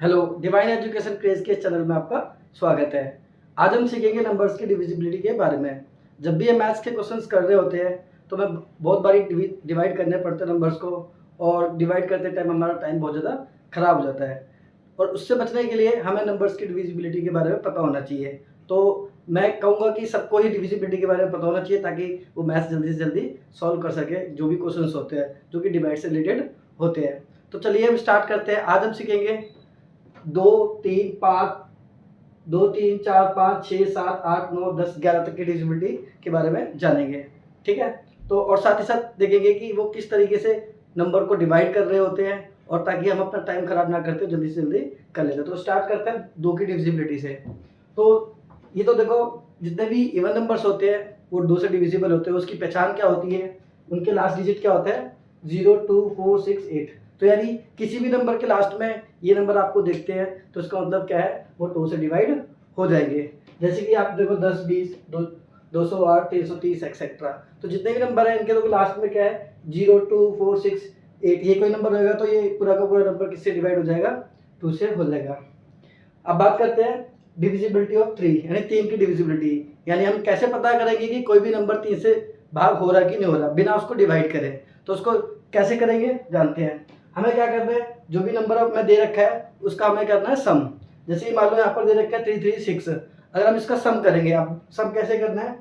Hello, divine education craze के channel में आपका स्वागत है। आज हम सीखेंगे नंबर्स की डिविजिबिलिटी के बारे में। जब भी ये मैथ्स के क्वेश्चंस कर रहे होते हैं तो मैं बहुत बारी डिवाइड करने पड़ते हैं नंबर्स को, और डिवाइड करते टाइम हमारा टाइम बहुत ज़्यादा ख़राब हो जाता है, और उससे बचने के लिए हमें नंबर्स की डिविजिबिलिटी के बारे में पता होना चाहिए। तो मैं कहूँगा कि सबको ही डिविजिबिलिटी के बारे में पता होना चाहिए, ताकि वो मैथ्स जल्दी से जल्दी सॉल्व कर सके जो भी क्वेश्चंस होते हैं जो कि डिवाइड से रिलेटेड होते हैं। तो चलिए हम स्टार्ट करते हैं। आज हम सीखेंगे 2, 3, 5, 2, 3, 4, 5, 6, 7, 8, 9, 10, 11 तक की डिविजिबिलिटी के बारे में जानेंगे। ठीक है, तो और साथ ही साथ देखेंगे कि वो किस तरीके से नंबर को डिवाइड कर रहे होते हैं, और ताकि हम अपना टाइम खराब ना करते जल्दी से जल्दी कर लेते। तो स्टार्ट करते हैं 2 की डिविजिबिलिटी से। तो ये तो देखो, जितने भी इवन नंबर्स होते हैं वो 2 से डिविजिबल होते हैं। उसकी पहचान क्या होती है? उनके लास्ट डिजिट क्या होता है? 0, 2, 4, 6, 8। तो यानी किसी भी नंबर के लास्ट में ये नंबर आपको देखते हैं तो इसका मतलब क्या है? वो 2 से डिवाइड हो जाएंगे। जैसे कि आप देखो 10, 20, 208, 330 एक्सेट्रा। तो जितने भी नंबर हैं इनके तो लास्ट में क्या है? 0, 2, 4, 6, 8। ये कोई नंबर होगा तो ये पूरा का पूरा नंबर किससे डिवाइड हो जाएगा? 2 से हो जाएगा। अब बात करते हैं डिविजिबिलिटी ऑफ 3, यानी 3 की डिविजिबिलिटी। यानी हम कैसे पता करेंगे कि कोई भी नंबर 3 से भाग हो रहा कि नहीं हो रहा बिना उसको डिवाइड करें? तो उसको कैसे करेंगे जानते हैं। हमें क्या करना है? जो भी नंबर अब मैं दे रखा है उसका हमें करना है सम। जैसे मान लो यहाँ पर दे रखा है 336। अगर हम इसका सम करेंगे, अब सम कैसे करना है?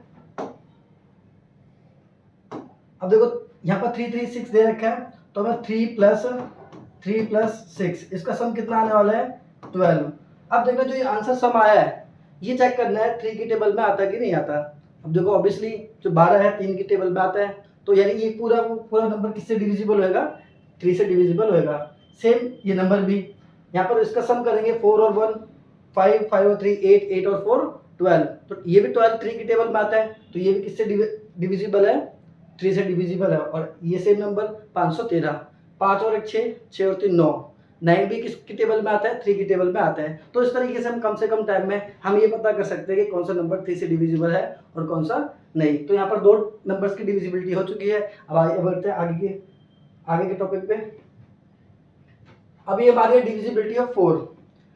अब देखो यहाँ पर 336 दे रखा है, तो हमें 3 प्लस 6, इसका सम कितना आने वाला है? 12। अब देखो जो ये आंसर सम आया है ये चेक करना है 3 की टेबल में आता है कि नहीं आता। अब देखो ऑब्वियसली जो 12 है 3 की टेबल में आता है, तो यानी ये पूरा नंबर किससे डिविजिबल होएगा? 3 से डिविजिबल होएगा। सेम ये नंबर भी यहाँ पर इसका सम करेंगे, 4 और 1 5, 5 और 3 8, 8 और 4 12। तो ये भी 12 3 की टेबल में आता है, तो ये भी किससे डिविजिबल है? 3 से डिविजिबल है। और ये सेम नंबर 513, 5 और 1 6, 6 और 3 9, 9 भी किसकी टेबल में आता है? 3 की टेबल में आता है। तो इस तरीके से कम टाइम में हम ये पता कर सकते हैं कि कौन सा नंबर 3 से डिविजिबल है और कौन सा नहीं। तो यहाँ पर 2 नंबर्स की डिविजिबिलिटी हो चुकी है। अब आगे बढ़ते हैं आगे के टॉपिक पे। अब ये हमारी डिविजिबिलिटी ऑफ 4।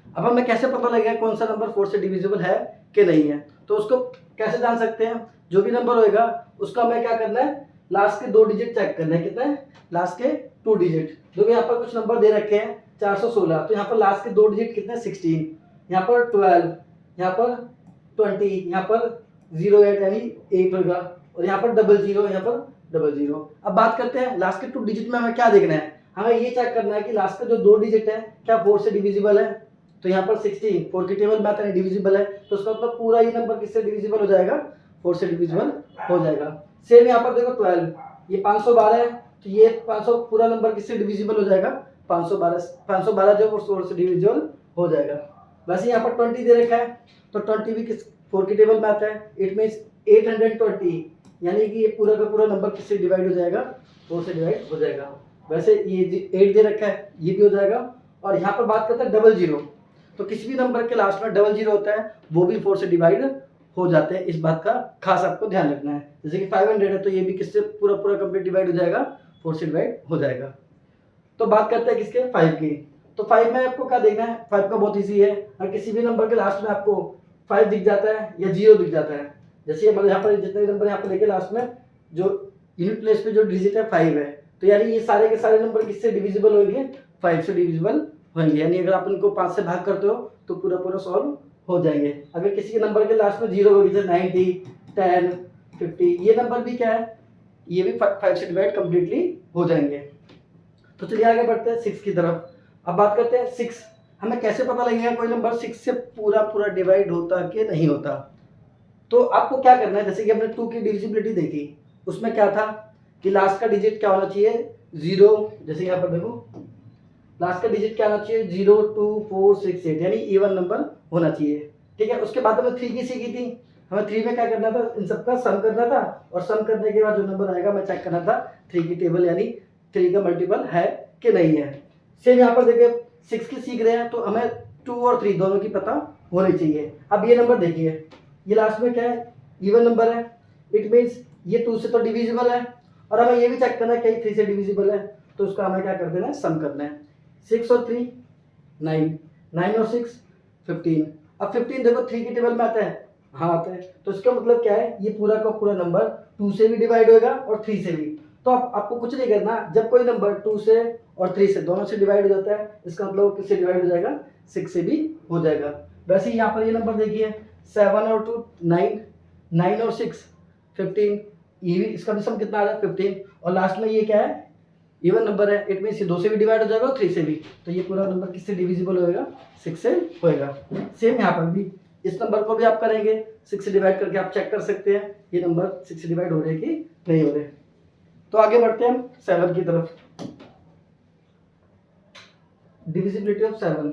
अब हमें कैसे पता लगेगा कौन सा नंबर 4 से डिविजिबल है कि नहीं है? तो उसको कैसे जान सकते हैं? जो भी नंबर होएगा उसका हमें क्या करना है? लास्ट के 2 डिजिट चेक करना है। कितना है? लास्ट के 2 डिजिट। जो भी यहाँ पर कुछ नंबर दे रखे हैं 416, तो यहाँ पर लास्ट के 2 डिजिट कितने? 16, यहाँ पर 12, यहाँ पर 20, यहाँ पर 08 यानी 8 होगा, और यहाँ पर 00, यहाँ पर 00। अब बात करते हैं लास्ट के 2 डिजिट में हमें क्या देखना है? हमें ये चेक करना है कि लास्ट का जो 2 डिजिट है क्या 4 से डिविजिबल है। तो यहाँ पर 16 4 की टेबल में आता है, डिविजिबल है, तो उसका मतलब पूरा ये नंबर किससे डिविजिबल हो जाएगा? 4 से डिविजिबल हो जाएगा। सेम यहाँ पर देखो 12, ये 512 है, तो ये 500 पूरा नंबर किससे डिविजिबल हो जाएगा? 512 जो 4 से डिविजिबल हो जाएगा। वैसे यहाँ पर 20 दे रखा है, तो 20 भी किस 4 की टेबल में आता है। इट मीन्स 820, यानी कि ये पूरा का पूरा नंबर किससे डिवाइड हो जाएगा? 4 से डिवाइड हो जाएगा। वैसे ये 8 दे रखा है, ये भी हो जाएगा। और यहाँ पर बात करते हैं 00, तो किसी भी नंबर के लास्ट में 00 होता है वो भी 4 से डिवाइड हो जाते हैं। इस बात का खास आपको ध्यान रखना है। जैसे कि 500 है, तो ये भी किससे पूरा कंप्लीट डिवाइड हो जाएगा? 4 से डिवाइड हो जाएगा। तो बात करते हैं किसके? 5 की। तो 5 में आपको क्या देखना है? 5 का बहुत ईजी है। और किसी भी नंबर के लास्ट में आपको 5 दिख जाता है या 0 दिख जाता है। जैसे मतलब यहाँ पर जितने भी नंबर यहाँ पर लेके लास्ट में जो यूनिट प्लेस पे जो डिजिट है 5 है, तो यानी ये सारे के सारे नंबर किससे डिविजिबल होंगे? 5 से डिविजिबल होंगे। यानी अगर आप इनको 5 से भाग करते हो तो पूरा सॉल्व हो जाएंगे। अगर किसी के नंबर के लास्ट में 0 होगी, जैसे 90, 10, 50, ये नंबर भी क्या है? ये भी 5 से डिवाइड कंप्लीटली हो जाएंगे। तो चलिए आगे बढ़ते हैं 6 की तरफ। अब बात करते हैं 6। हमें कैसे पता लगेगा कोई नंबर 6 से पूरा डिवाइड होता कि नहीं होता? तो आपको क्या करना है, जैसे कि हमने 2 की डिविजिबिलिटी देखी, उसमें क्या था कि लास्ट का डिजिट क्या होना चाहिए? 0। जैसे यहाँ पर देखो लास्ट का डिजिट क्या होना चाहिए? 0, 2, 4, 6, 8, यानी इवन नंबर होना चाहिए। ठीक है, उसके बाद हमें 3 की सीखी थी। हमें 3 में क्या करना था? इन सबका सम करना था, और सम करने के बाद जो नंबर आएगा मैं चेक करना था 3 की टेबल, यानी 3 का मल्टीपल है कि नहीं है। सेम यहाँ पर देखिए 6 की सीख रहे हैं, तो हमें 2 और 3 दोनों की पता होनी चाहिए। अब ये नंबर देखिए, ये लास्ट में क्या है? इवन नंबर है। इट मीन्स ये 2 से तो डिविजिबल है, और हमें ये भी चेक करना है कि 3 से डिविजिबल है, तो उसका हमें क्या कर देना है? सम करना है। 6 और 3 9, 9 और 6 15। अब 15 देखो 3 की टेबल में आता है, हाँ आता है, तो इसका मतलब क्या है, ये पूरा का पूरा नंबर 2 से भी डिवाइड होगा और 3 से भी। तो आपको कुछ नहीं करना, जब कोई नंबर 2 से और 3 से दोनों से डिवाइड हो जाता है, इसका मतलब किससे डिवाइड हो जाएगा, 6 से भी हो जाएगा। वैसे ही यहाँ पर ये नंबर देखिए 7 और 2 9, 9 और 6 15, ये भी इसका भी सम कितना आ रहा है 15, और लास्ट में ये क्या है, इवन नंबर है, इट मीन्स ये 2 से भी डिवाइड हो जाएगा और 3 से भी, तो ये पूरा नंबर किससे डिविजिबल होएगा, 6 से होएगा। सेम यहाँ पर भी इस नंबर को भी आप करेंगे 6 से डिवाइड करके, आप चेक कर सकते हैं ये नंबर 6 से डिवाइड हो रहे कि नहीं हो रहे। तो आगे बढ़ते हैं हम 7 की तरफ। डिविजिबिलिटी ऑफ 7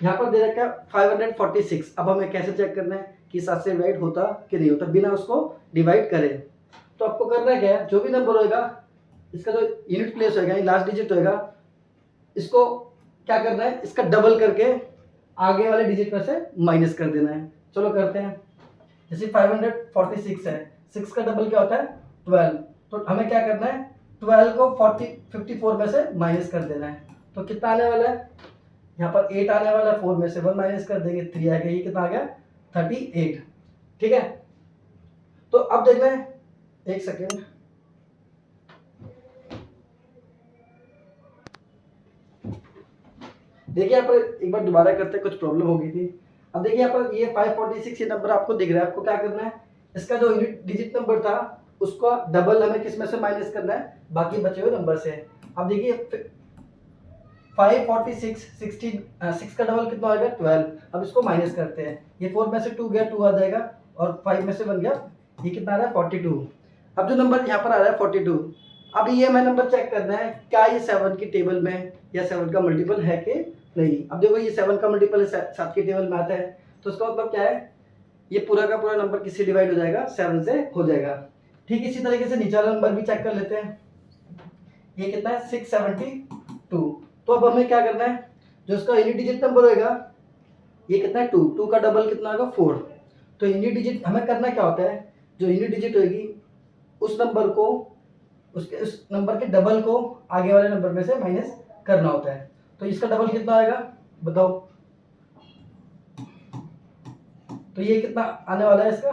यहाँ पर दे रखा है 546। अब हमें कैसे चेक करना है कि 7 से डिवाइड होता कि नहीं होता बिना उसको डिवाइड करे। तो आपको करना क्या है, जो भी नंबर होएगा इसका जो यूनिट प्लेस होएगा, लास्ट डिजिट होएगा, इसको क्या करना है, इसका डबल करके आगे वाले डिजिट में से माइनस कर देना है। चलो करते हैं। जैसे 546 है, 6 का डबल क्या होता है 12, तो हमें क्या करना है 12 को 54 में से माइनस कर देना है। तो कितना आने वाला है, यहाँ पर 8 आने वाला है, 4 में से 1 माइनस कर देंगे 3 आ गया, ये कितना आ गया 38। ठीक है, तो अब देखना है, एक सेकेंड, देखिए यहाँ पर एक बार दोबारा करते हैं, कुछ प्रॉब्लम हो गई थी। अब देखिए यहाँ पर ये 546 ये नंबर आपको दिख रहा है, आपको क्या करना है, इसका जो यूनिट डिजिट नंबर था उसका डबल हमें किस में से माइनस करना है, बाकी बचे हुए नंबर से। अब देखिए 546 16 6 का डबल कितना आएगा 12। अब इसको माइनस करते हैं, ये 4 में से 2 गया 2 आ जाएगा, और 5 में से 1 गया, ये कितना आ रहा है 42। अब जो नंबर यहाँ पर आ रहा है 42, अब ये हमें नंबर चेक करना है क्या ये 7 की टेबल में या 7 का मल्टीपल है कि नहीं। अब देखो ये 7 का मल्टीपल 7 की टेबल में आता है, तो उसका मतलब क्या है, ये पूरा का पूरा नंबर किससे डिवाइड हो जाएगा, 7 से हो जाएगा। ठीक इसी तरीके से नीचे वाला नंबर भी चेक कर लेते हैं, ये कितना है 672। तो अब हमें क्या करना है, जो इसका यूनिट डिजिट नंबर होगा ये कितना है 2, 2 का डबल कितना होगा 4। तो यूनिट डिजिट हमें करना क्या होता है, जो यूनिट डिजिट होगी उस नंबर को, उसके उस नंबर के डबल को आगे वाले नंबर में से माइनस करना होता है। तो इसका डबल कितना आएगा बताओ, तो ये कितना आने वाला है इसका,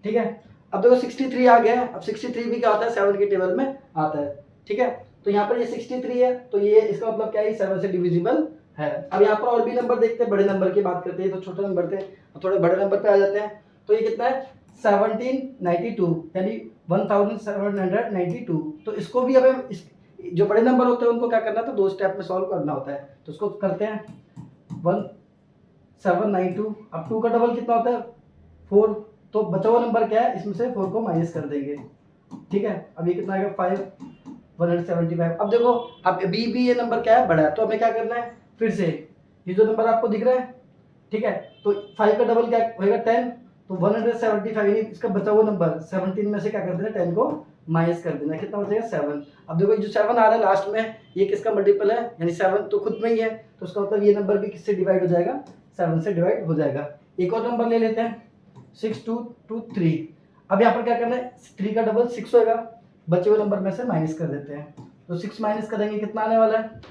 ठीक है। अब देखो 63 आ गया है, अब 63 भी क्या होता है 7 की टेबल में आता है। ठीक है, तो यहाँ पर ये 63 है, तो ये इसका मतलब क्या है 7 से डिविजिबल है। अब यहाँ पर और भी नंबर देखते हैं, बड़े नंबर की बात करते हैं, तो छोटे नंबर थे, अब थोड़े बड़े नंबर पे आ जाते हैं। तो ये कितना है 1792, यानी 1792। तो इसको भी हमें जो बड़े नंबर होते हैं उनको क्या करना था, 2 स्टेप में सॉल्व करना होता है। तो उसको करते हैं 1792। अब 2 का डबल कितना होता है 4, तो बचा हुआ नंबर क्या है, इसमें से 4 को माइनस कर देंगे। ठीक है, अब ये कितना आएगा 5175। अब देखो अब भी ये नंबर क्या है बड़ा है, तो हमें क्या करना है, फिर से ये जो नंबर आपको दिख रहा है, ठीक है, तो 5 का डबल क्या होगा 10, तो 175, यानी इसका बचा हुआ नंबर 17 में से क्या कर देना 10 को माइनस कर देना, कितना बचेगा 7। अब देखो जो 7 आ रहा है लास्ट में, ये किसका मल्टीपल है, यानी 7 तो खुद में ही है, तो उसका मतलब ये नंबर भी किससे डिवाइड हो जाएगा, 7 से डिवाइड हो जाएगा। एक और नंबर ले लेते हैं 6223। अब यहाँ पर क्या करना है, 3 का डबल 6 होगा, बचे हुए नंबर में से माइनस कर देते हैं, तो 6 माइनस करेंगे कितना आने वाला है,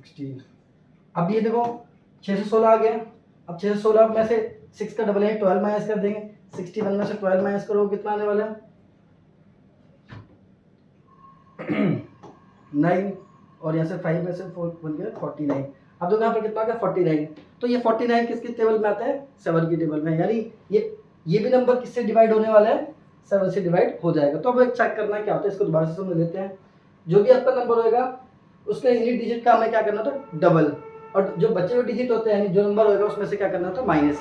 16। अब ये देखो 616 आ गया, अब 616 में से 6 का डबल है 12 माइनस कर देंगे, 61 में से 12 माइनस करो कितना आने वाला है 9, और यहाँ से 5 में से 4 बन गया 49। अब देखो यहाँ पर कितना आ गया 49, तो ये 49 किसकी टेबल में आता है 7 की टेबल में, यानी ये भी नंबर किससे डिवाइड होने वाला है 7 से डिवाइड हो जाएगा। तो अब एक चेक करना है क्या होता है, इसको दोबारा से समझ लेते हैं। जो भी आपका नंबर होगा उसका यूनिट डिजिट का हमें क्या करना था डबल, और जो बचे हुए डिजिट होते हैं जो नंबर होगा उसमें से क्या करना था माइनस,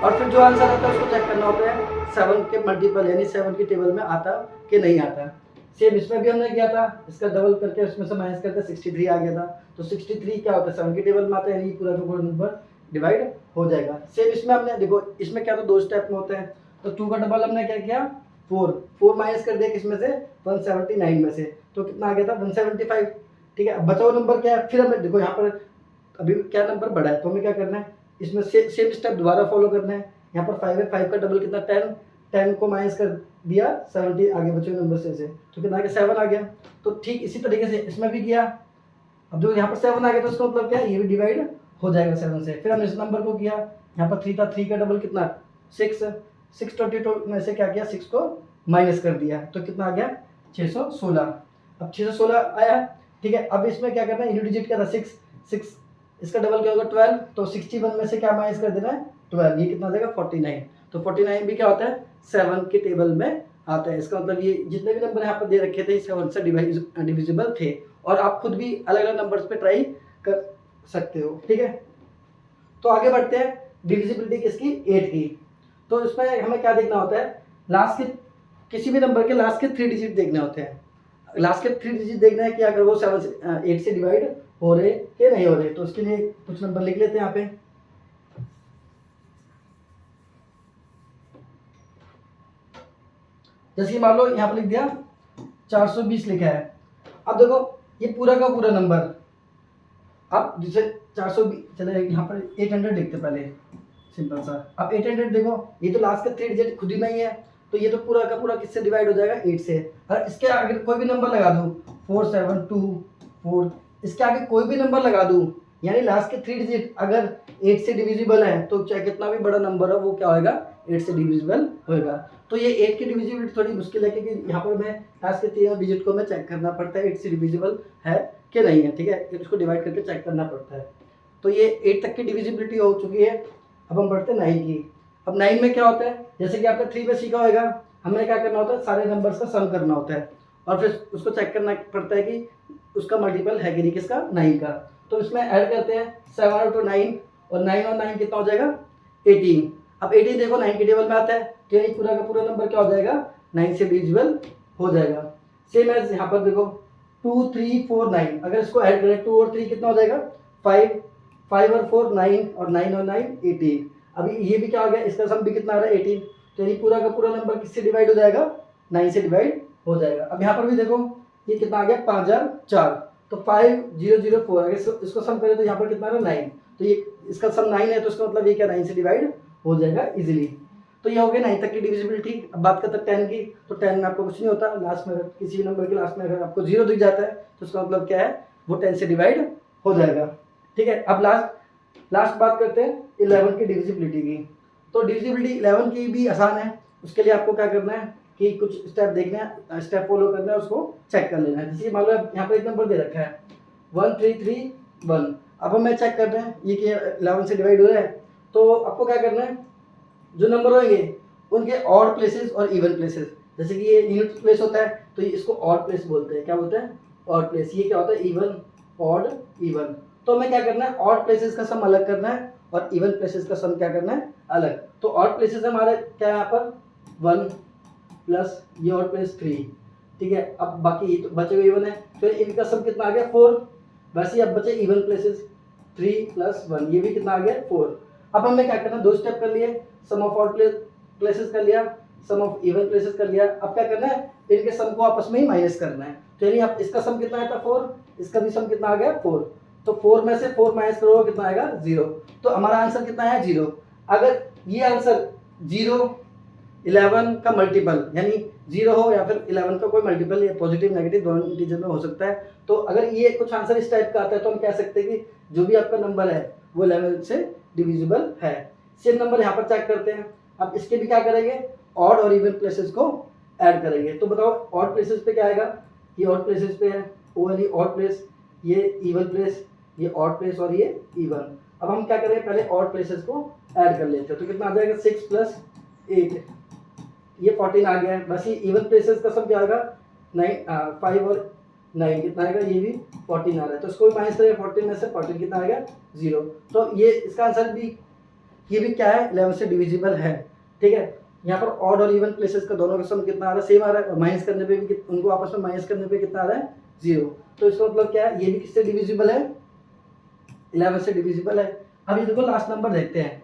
और फिर जो आंसर आता है उसको चेक करना होता है 7 के मल्टीपल यानी 7 की टेबल में आता कि नहीं आता। सेम इसमें भी हमने किया था, इसका डबल करके उसमें से माइनस करके 63 आ गया था, तो 63 क्या होता है 7 की टेबल में आता है, यानी पूरा का पूरा नंबर डिवाइड हो जाएगा। सेम इसमें हमने देखो, इसमें क्या तो 2 स्टेप में होते हैं, तो 2 का डबल हमने क्या किया 4 माइनस कर दिया किसमें से 179 में से, तो कितना आ गया था 175। ठीक है, अब बचा हुआ नंबर क्या है, फिर हमें देखो यहाँ पर अभी क्या नंबर बड़ा है, तो हमें क्या करना है इसमें सेम स्टेप दोबारा फॉलो करना है। यहाँ पर 5 है, 5 का डबल कितना 10, 10 को माइनस कर दिया 70, आगे बचे नंबर से तो कितना आ गया 7 आ गया। तो ठीक इसी तरीके से इसमें भी किया। अब जो यहाँ पर 7 आ गया तो इसका मतलब क्या है, ये भी डिवाइड हो जाएगा 7 से। फिर हमने इस नंबर को किया, यहाँ पर 3 था, 3 का डबल कितना 6, 622 में से क्या किया 6 को माइनस कर दिया तो कितना आ गया 616। अब 616 आया, ठीक है। अब इसमें क्या करना है, यूनिट डिजिट क्या था 6, 6 इसका डबल क्या होगा 12, तो 61 में से क्या माइनस कर देना है 12, ये कितना आ जाएगा 49। तो 49 भी क्या होता है 7 के टेबल में आता है। इसका मतलब ये जितने भी नंबर यहाँ पर दे रखे थे 7 से डिविजिबल थे। और आप खुद भी अलग अलग नंबर्स पे ट्राई कर सकते हो, ठीक है। तो आगे बढ़ते हैं, डिविजिबिलिटी किसकी 8 की। तो इसमें हमें क्या देखना होता है, लास्ट के किसी भी नंबर के लास्ट के 3 डिजिट देखने होते हैं। लास्ट के 3 डिजिट देखना है कि अगर वो 8 से डिवाइड हो रहे कि नहीं हो रहे। तो उसके लिए कुछ नंबर लिख लेते हैं यहाँ पे। जैसे कि मान लो यहाँ पर लिख दिया 420 लिखा है। अब देखो ये पूरा का पूरा नंबर, अब जैसे 420 चले यहाँ पर 800 लिखते पहले सिंपल सा। अब 800 देखो ये तो लास्ट का 3 डिजिट खुद ही नहीं है, तो ये तो पूरा का पूरा किससे डिवाइड हो जाएगा 8 से। और इसके आगे कोई भी नंबर लगा दूँ 4724, इसके आगे कोई भी नंबर लगा दूँ, यानी लास्ट के 3 डिजिट अगर 8 से डिविजिबल है तो चाहे कितना भी बड़ा नंबर हो वो क्या होगा 8 से डिविजिबल होएगा। तो ये 8 की डिविजिबिलिटी थोड़ी मुश्किल है, क्योंकि यहाँ पर मैं लास्ट के 3 डिजिट को मैं चेक करना पड़ता है 8 से डिविजिबल है कि नहीं है, ठीक है। इसको डिवाइड करके चेक करना पड़ता है। तो ये 8 तक की डिविजिबिलिटी हो चुकी है। अब हम बढ़ते हैं 9 की। अब 9 में क्या होता है, जैसे कि आपने 3 में सीखा होगा, हमें क्या करना होता है सारे नंबर्स का सम करना होता है और फिर उसको चेक करना पड़ता है कि उसका मल्टीपल है कि नहीं किसका 9 का। तो इसमें ऐड करते हैं 7 और 2 9, और 9 और 9 कितना हो जाएगा 18। अब 18 देखो 9 के टेबल में आता है, तो ये पूरा का पूरा नंबर क्या हो जाएगा 9 से डिविजिबल हो जाएगा। सेम एज यहाँ पर देखो 2 3 4 9, अगर इसको ऐड करें 2 और 3 कितना हो जाएगा 5, 5 और 4 9, और 9 और 9 18। अभी ये भी क्या हो गया, इसका सम भी कितना आ रहा है 18। तो ये पूरा का पूरा नंबर किससे डिवाइड हो जाएगा 9 से डिवाइड हो जाएगा। अब यहाँ पर भी देखो ये कितना आ गया 5004, तो 5004, अगर इसको सम करें तो यहाँ पर कितना आ रहा है 9, तो ये इसका सम 9 है, तो इसका मतलब ये क्या 9 से डिवाइड हो जाएगा इजीली। तो ये हो गया 9 तक की डिविजिबिलिटी। अब बात करते हैं 10 की। तो 10 में आपको कुछ नहीं होता, लास्ट में किसी भी नंबर के लास्ट में अगर आपको 0 दिख जाता है तो उसका मतलब क्या है वो 10 से डिवाइड हो जाएगा, ठीक है। अब लास्ट बात करते हैं 11 की डिविजिबिलिटी की। तो डिविजिबिलिटी 11 की भी आसान है। उसके लिए आपको क्या करना है कि कुछ स्टेप देखना है, स्टेप फॉलो करना है, उसको चेक कर लेना है। जैसे मान लो यहाँ पर एक नंबर दे रखा है 1331। अब हमें चेक कर रहे हैं ये कि 11 से डिवाइड हो रहा है। तो आपको क्या करना है, जो नंबर होंगे उनके ऑड प्लेसेस और इवन प्लेसेस, जैसे कि ये यूनिट प्लेस होता है तो इसको ऑड प्लेस बोलते हैं। क्या बोलते हैं ऑड प्लेस। ये क्या होता है इवन, ऑड, इवन। तो हमें क्या करना है ऑड प्लेसेस का सम अलग करना है और इवन प्लेसेस का सम क्या करना है अलग। तो ऑड प्लेसेस हमारे क्या है यहाँ पर 1 प्लस ये ऑड प्लेस 3, ठीक है। अब बाकी तो बचे हुए इवन है, फिर इनका सम कितना आ गया 4। वैसे अब बचे इवन प्लेसेस 3 + 1, ये भी कितना आ गया 4। अब हमें क्या करना है 2 स्टेप कर लिए, सम ऑफ ऑड प्लेसेस कर लिया, सम ऑफ इवन प्लेसेस कर लिया। अब क्या करना है इनके सम को आपस में ही माइनस करना है। तो यानी अब इसका सम कितना आया था 4, इसका भी सम कितना आ गया 4। तो 4 में से 4 माइनस करोगे कितना आएगा 0। तो हमारा आंसर कितना है 0। अगर ये आंसर 0 11 का मल्टीपल यानी 0 हो या फिर 11 का कोई मल्टीपल, ये पॉजिटिव नेगेटिव दोनों इंटीजर में हो सकता है। तो अगर ये कुछ आंसर इस टाइप का आता है तो हम कह सकते हैं कि जो भी आपका नंबर है वो 11 से डिविजिबल है। सेम नंबर यहाँ पर चेक करते हैं। अब इसके भी क्या करेंगे ऑड और इवन प्लेसेस को ऐड करेंगे। तो बताओ ऑड प्लेसेस पे क्या आएगा, ये ऑड प्लेसेस पे है ओ यानी ऑड प्लेस, ये इवन प्लेस, ये ऑड प्लेस और ये इवन। अब हम क्या करेंगे पहले ऑड प्लेसेस को ऐड कर लेते हैं। तो कितना आ जाएगा 6 + 8, ये 14 आ गया है। बस ये इवन प्लेसेस का सब क्या आएगा 5 और 9 कितना आएगा, ये भी 14 आ रहा है। तो इसको भी माइनस करें 14 में से 14 कितना आएगा 0। तो ये इसका आंसर भी ये भी क्या है 11 से डिविजिबल है, ठीक है। यहाँ पर ऑड और इवन प्लेसेस का दोनों का सम कितना आ रहा है सेम आ रहा है, और माइनस करने पे भी उनको आपस में माइनस करने पे कितना आ रहा है 0। तो इसका मतलब क्या है ये भी किससे डिविजिबल है 11 से डिविजिबल है। अब ये देखो लास्ट नंबर देखते हैं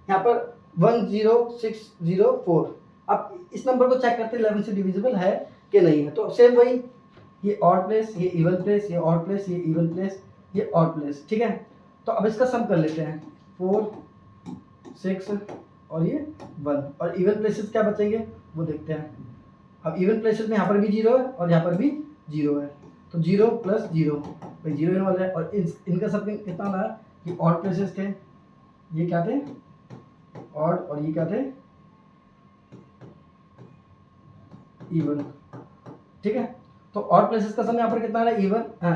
यहाँ पर 10604। अब इस नंबर को चेक करते हैं 11 से डिविजिबल है कि नहीं है। तो सेम वही, ये ऑड प्लेस, ये इवन प्लेस, ये ऑड प्लेस, ये इवन प्लेस, ये ऑड प्लेस, ठीक है। तो अब इसका सम कर लेते हैं 4 6 और ये 1, और इवन प्लेसेस क्या बचेंगे वो देखते हैं। अब इवन प्लेसेस में यहाँ पर भी 0 है और यहाँ पर भी 0 है, तो 0 + 0 भाई 0 होने वाला है। और इनका सब कितना आना है, ये ऑड प्लेसेस थे, ये क्या थे ऑड, और ये क्या थे इवन, ठीक है। तो ऑड प्लेसेस का सम यहाँ पर कितना आ रहा है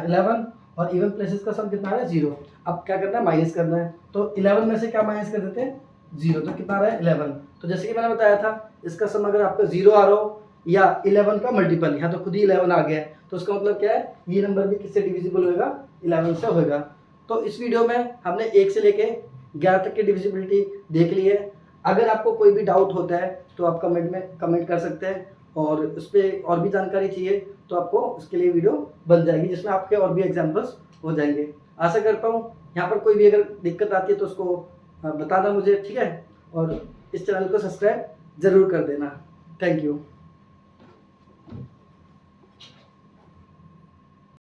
11, और इवन प्लेसेस का सम कितना आ रहा है 0। अब क्या करना है, माइनस करना है, तो 11 में से क्या माइनस कर देते हैं 0, तो कितना आ रहा है 11। तो जैसे कि मैंने बताया था, इसका सम अगर आपका 0 आ रहा हो या 11 का मल्टीपल, यहाँ तो खुद ही 11 आ गया है, तो उसका मतलब क्या है, ये नंबर भी किससे डिविजिबल होगा 11 से होगा। तो इस वीडियो में हमने 1 से लेके 11 तक की डिविजिबिलिटी देख ली है। अगर आपको कोई भी डाउट होता है तो आप कमेंट में कमेंट कर सकते हैं, और उस पर और भी जानकारी चाहिए तो आपको उसके लिए वीडियो बन जाएगी जिसमें आपके और भी एग्जाम्पल्स हो जाएंगे। आशा करता हूँ यहाँ पर कोई भी अगर दिक्कत आती है तो उसको बताना मुझे, ठीक है। और इस चैनल को सब्सक्राइब ज़रूर कर देना। Thank you.